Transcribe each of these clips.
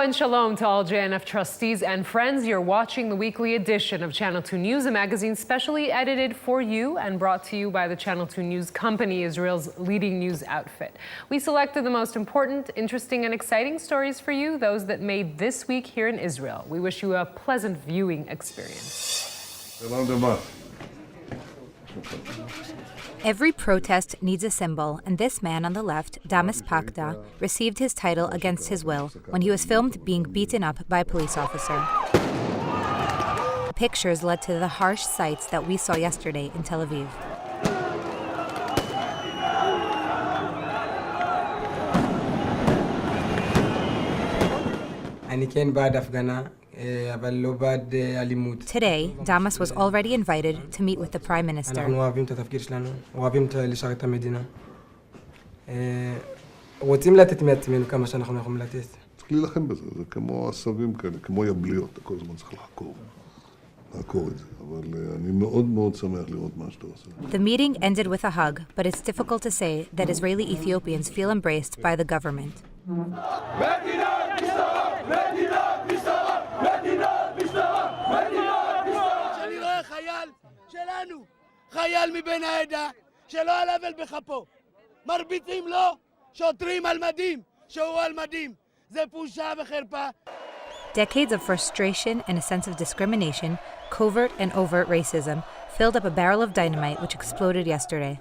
and shalom to all JNF trustees and friends. You're watching the weekly edition of Channel 2 News, a magazine specially edited for you and brought to you by the Channel 2 News Company, Israel's leading news outfit. We selected the most important, interesting, and exciting stories for you, those that made this week here in Israel. We wish you a pleasant viewing experience. Every protest needs a symbol, and this man on the left, Damas Pakda, received his title against his will when he was filmed being beaten up by a police officer. The pictures led to the harsh sights that we saw yesterday in Tel Aviv. Today, Damas was already invited to meet with the Prime Minister. The meeting ended with a hug, but it's difficult to say that Israeli Ethiopians feel embraced by the government. חייל מבין העדה שלא על אבל בכפו מרביצים לו שוטרים על מדים שהוא על מדים זה בושה וחרפה. Decades of frustration and a sense of discrimination, covert and overt racism, filled up a barrel of dynamite which exploded yesterday.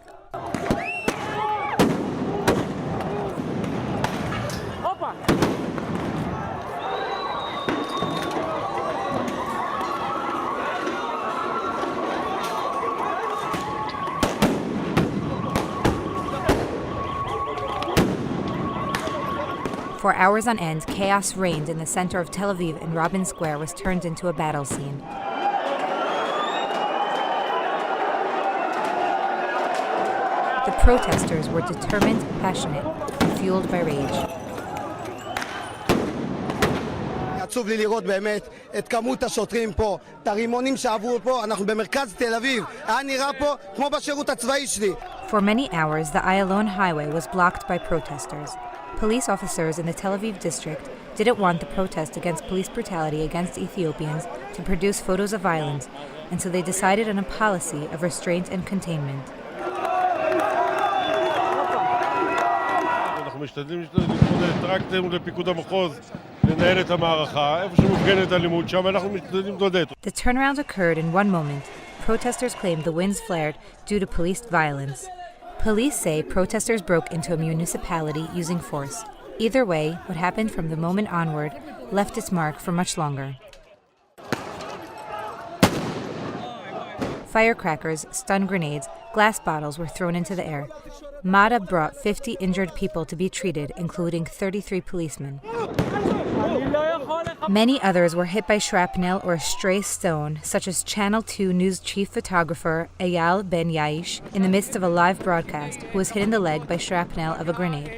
For hours on end, chaos reigned in the center of Tel Aviv, and Rabin Square was turned into a battle scene. The protesters were determined, passionate, and fueled by rage. עצוב לי לראות באמת את כמות השוטרים פה, את הרימונים שעברו פה, אנחנו במרכז תל אביב, היה נראה פה כמו בשירות הצבאי שלי. For many hours, the Ayalon highway was blocked by protesters. Police officers in the Tel Aviv district didn't want the protest against police brutality against Ethiopians to produce photos of violence, and so they decided on a policy of restraint and containment. The turnaround occurred in one moment. Protesters claimed the winds flared due to police violence. Police say protesters broke into a municipality using force. Either way, what happened from the moment onward left its mark for much longer. Firecrackers, stun grenades, glass bottles were thrown into the air. MADA brought 50 injured people to be treated, including 33 policemen. Many others were hit by shrapnel or a stray stone, such as Channel 2 News chief photographer Eyal Ben Yaish, in the midst of a live broadcast, who was hit in the leg by shrapnel of a grenade.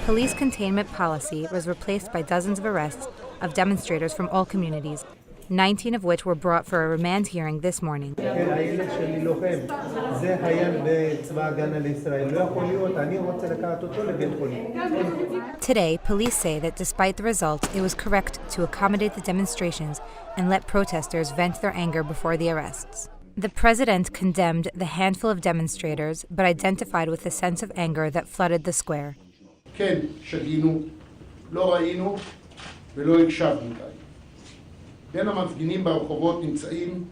Police containment policy was replaced by dozens of arrests of demonstrators from all communities, 19 of which were brought for a remand hearing this morning. Today, police say that despite the results, it was correct to accommodate the demonstrations and let protesters vent their anger before the arrests. The president condemned the handful of demonstrators, but identified with a sense of anger that flooded the square. כן, שגינו, לא ראינו ולא הקשבנו די. בין המפגינים ברחובות נמצאים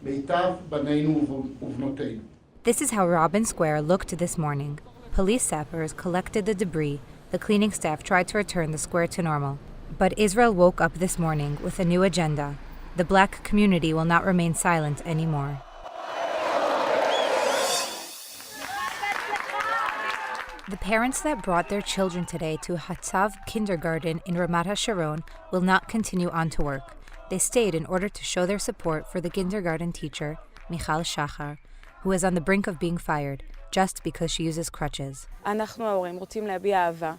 מיטב בנינו ובנותינו. This is how Rabin Square looked this morning. Police sappers collected the debris. The cleaning staff tried to return the square to normal. But Israel woke up this morning with a new agenda. The black community will not remain silent anymore. The parents that brought their children today to Hatzav kindergarten in Ramat HaSharon will not continue on to work. They stayed in order to show their support for the kindergarten teacher, Michal Shachar, who is on the brink of being fired just because she uses crutches. אנחנו ההורים רוצים להביע אהבה,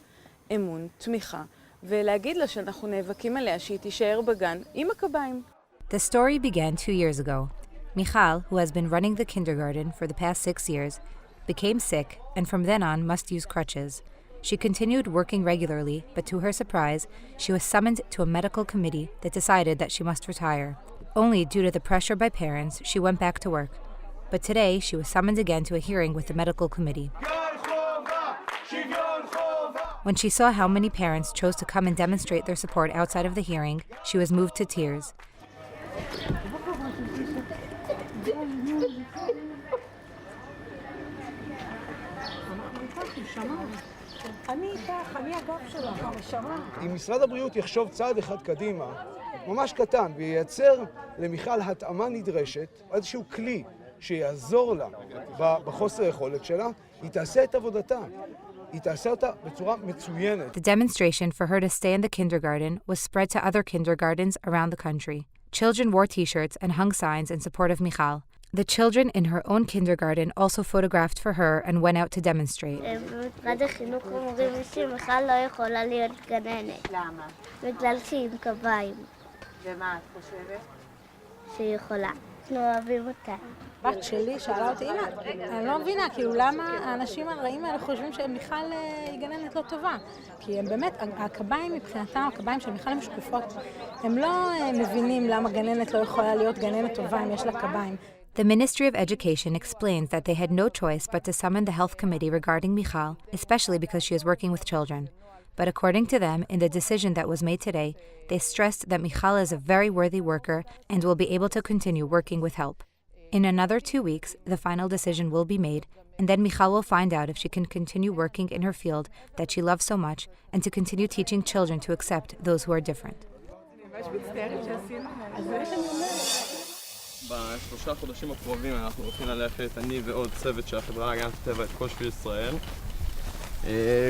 אמון, תמיכה, ולהגיד לה שאנחנו נאבקים עליה שהיא תישאר בגן עם הקביים. The story began 2 years ago. Michal, who has been running the kindergarten for the past 6 years, became sick and from then on must use crutches. She continued working regularly, but to her surprise, she was summoned to a medical committee that decided that she must retire. Only due to the pressure by parents, she went back to work. But today, she was summoned again to a hearing with the medical committee. When she saw how many parents chose to come and demonstrate their support outside of the hearing, she was moved to tears. אם משרד הבריאות יחשוב צעד אחד קדימה, ממש קטן, וייצר למיכל התאמה נדרשת, איזשהו כלי שיעזור לה בחוסר יכולת שלה, היא תעשה את עבודתה. היא תעשה אותה בצורה מצוינת. The demonstration for her to stay in the kindergarten was spread to other kindergartens around the country. Children wore t-shirts and hung signs in support of Michal. The children in her own kindergarten also photographed for her and went out to demonstrate. במשרד החינוך אומרים שמיכל לא יכולה להיות גננת. למה? בגלל שהיא עם קביים. ומה את חושבת? שהיא יכולה. אנחנו אוהבים אותה. בת שלי שאלה אותי, אמא, אני לא מבינה, כאילו למה האנשים הרעים האלה חושבים שמיכל היא גננת לא טובה? כי הם באמת, הקביים מבחינתם, הקביים של מיכל הם שקופות. הם לא מבינים למה גננת לא יכולה להיות גננת טובה אם יש לה קביים. The Ministry of Education explains that they had no choice but to summon the health committee regarding Michal, especially because she is working with children. But according to them, in the decision that was made today, they stressed that Michal is a very worthy worker and will be able to continue working with help. In another 2 weeks, the final decision will be made, and then Michal will find out if she can continue working in her field that she loves so much and to continue teaching children to accept those who are different. בשלושה חודשים הקרובים אנחנו הולכים ללכת, אני ועוד צוות של החברה להגנת הטבע, את כל שביל ישראל.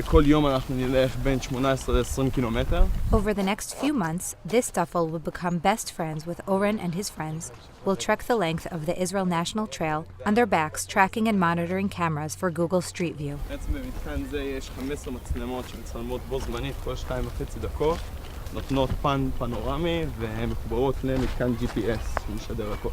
כל יום אנחנו נלך בין 18 ל-20 קילומטר. Over the next few months, this duffel will become best friends with Oren and his friends, will trek the length of the Israel National Trail on their backs, tracking and monitoring cameras for Google Street View. בעצם במתקן זה יש 15 מצלמות שמצלמות בו זמנית כל 2.5 דקות, נותנות פן פנורמי ומחוברות למתקן GPS שמשדר הכל.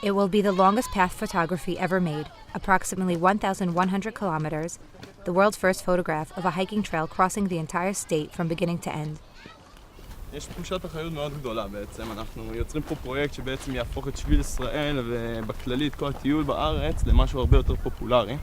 It will be the longest path photography ever made, approximately 1,100 kilometers, the world's first photograph of a hiking trail crossing the entire state from beginning to end. יש תחושת אחריות מאוד גדולה בעצם, אנחנו יוצרים פה פרויקט שבעצם יהפוך את שביל ישראל ובכללית כל הטיול בארץ למשהו הרבה יותר פופולרי.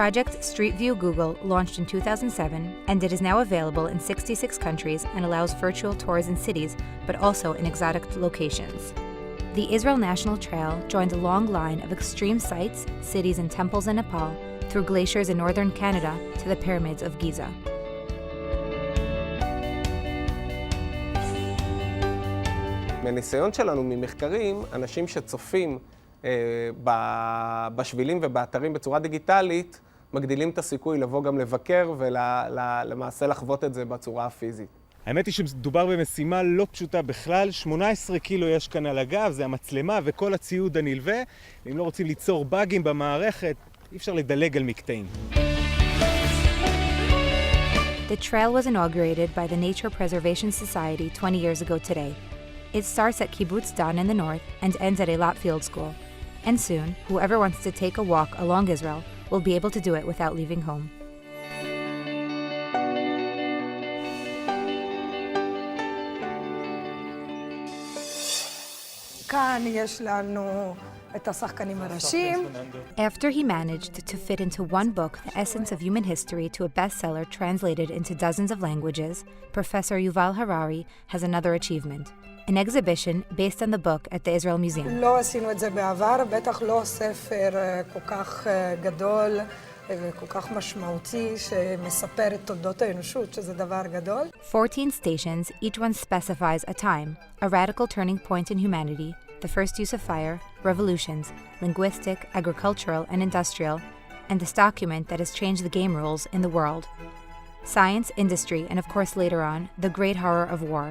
Project Street View Google launched in 2007, and it is now available in 66 countries and allows virtual tours in cities, but also in exotic locations. The Israel National Trail joins a long line of extreme sites, cities, and temples in Nepal, through glaciers in northern Canada to the pyramids of Giza. מהניסיון שלנו ממחקרים, אנשים שצופים בשבילים ובאתרים בצורה דיגיטלית, מגדילים את הסיכוי לבוא גם לבקר ולמעשה לחוות את זה בצורה הפיזית. האמת היא שמדובר במשימה לא פשוטה בכלל, 18 קילו יש כאן על הגב, זה המצלמה וכל הציוד הנלווה, ואם לא רוצים ליצור באגים במערכת, אי אפשר לדלג על מקטעים. The trail was inaugurated by the Nature Preservation Society 20 years ago today. It starts at Kibbutz Dan in the north and ends at Eilat Field School. And soon, whoever wants to take a walk along Israel will be able to do it without leaving home. כאן יש לנו את השחקנים הראשיים. After he managed to fit into one book the essence of human history to a bestseller translated into dozens of languages, Professor Yuval Harari has another achievement. An exhibition based on the book at the Israel Museum. לא עשינו את זה בעבר, בטח לא ספר כל כך גדול וכל כך משמעותי שמספר את תולדות האנושות, שזה דבר גדול. 14 stations, each one specifies a time, a radical turning point in humanity, the first use of fire, revolutions, linguistic, agricultural, and industrial, and this document that has changed the game rules in the world. Science, industry, and of course later on, the great horror of war.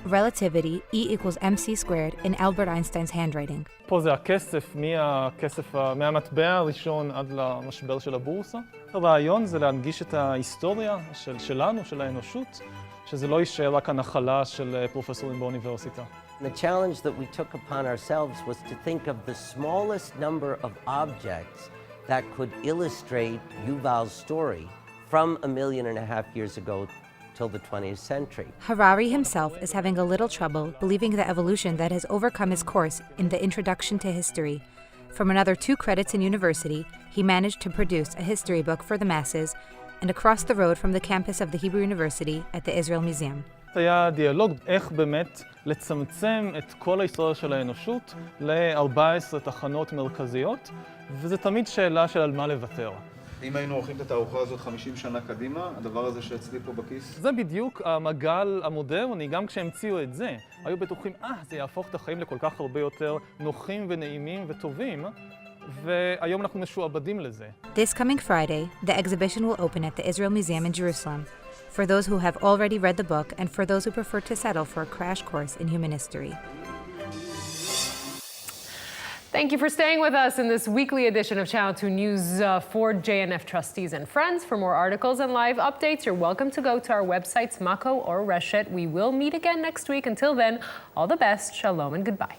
Relativity, E equals mc squared, in Albert Einstein's handwriting. פה זה הכסף, מהמטבע הראשון עד למשבר של הבורסה. הרעיון זה להנגיש את ההיסטוריה שלנו, של האנושות, שזה לא יישאר רק הנחלה של פרופסורים באוניברסיטה. The challenge that we took upon ourselves was to think of the smallest number of objects that could illustrate Yuval's story from 1.5 million years ago till the 20th century. Harari himself is having a little trouble believing the evolution that has overcome his course in the Introduction to History. From another 2 credits in university, he managed to produce a history book for the masses and across the road from the campus of the Hebrew University at the Israel Museum. היה דיאלוג איך באמת לצמצם את כל ההיסטוריה של האנושות ל-14 תחנות מרכזיות, וזה תמיד שאלה של על מה לוותר. אם היינו עורכים את התערוכה הזאת 50 שנה קדימה, הדבר הזה שאצלי פה בכיס? זה בדיוק המעגל המודרני, גם כשהמציאו את זה. היו בטוחים, זה יהפוך את החיים לכל כך הרבה יותר נוחים ונעימים וטובים, והיום אנחנו משועבדים לזה. This coming Friday, the exhibition will open at the Israel Museum in Jerusalem, for those who have already read the book and for those who prefer to settle for a crash course in human history. Thank you for staying with us in this weekly edition of Channel 2 News for JNF trustees and friends. For more articles and live updates, you're welcome to go to our websites, Mako or Reshet. We will meet again next week. Until then, all the best, shalom and goodbye.